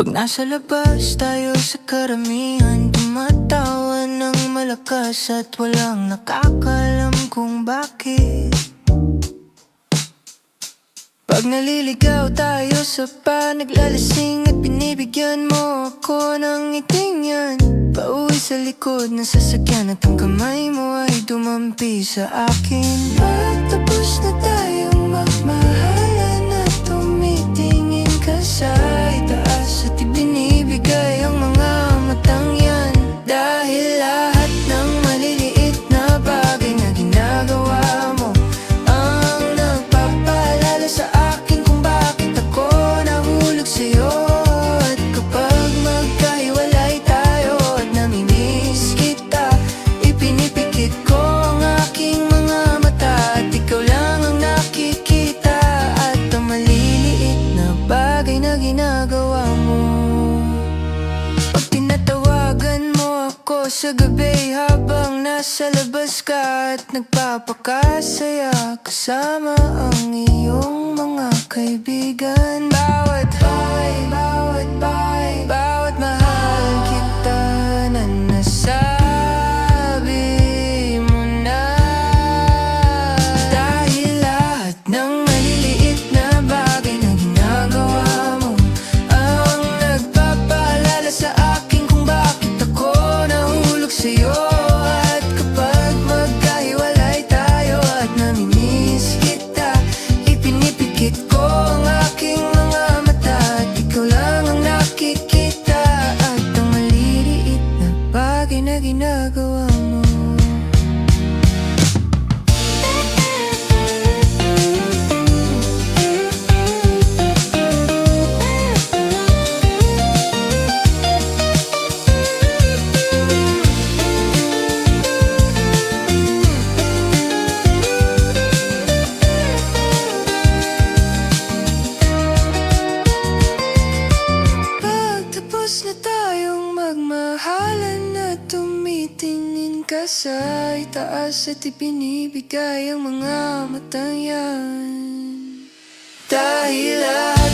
Pag nasa labas tayo sa karamihan, tumatawa ng malakas at walang nakakalam kung bakit. Pag naliligaw tayo sa bar, naglalasing at binibigyan mo ako ng ngiting yan. Pauwi sa likod ng sasakyan at ang kamay mo ay dumampi sa akin. Pagtapos na tayong magmahalan at tumitingin ka sa itaas at ibinibigay ang mga matang yan. Dahil lahat ng maliliit na bagay na ginagawa mo ang nagpapaalala sa akin kung bakit ako nahulog sa'yo. At kapag magkahiwalay tayo at namimiss kita, ipinipikit ko ang aking mga mata at ikaw lang ang nakikita. At ang maliliit na bagay na ginagawa mo, pag tinatawagan mo ako sa gabi habang nasa labas ka at nagpapakasaya kasama ang iyong mga kaibigan. Bawat mahal kita na nasabi mo na. Dahil lahat ng maliliit na bagay na ginagawa mo ang nagpapaalala sa akin kung bakit ako nahulog sa'yo. At kapag magkahiwalay tayo at namimiss kita, ipinipikit ko ang aking mga mata at ikaw lang ang nakikita. At ang maliliit na bagay na ginagawa mo. Pagtapos na tayong magmahalan at tumitingin ka sa itaas at ibinibigay ang mga matang yan. Dahil lahat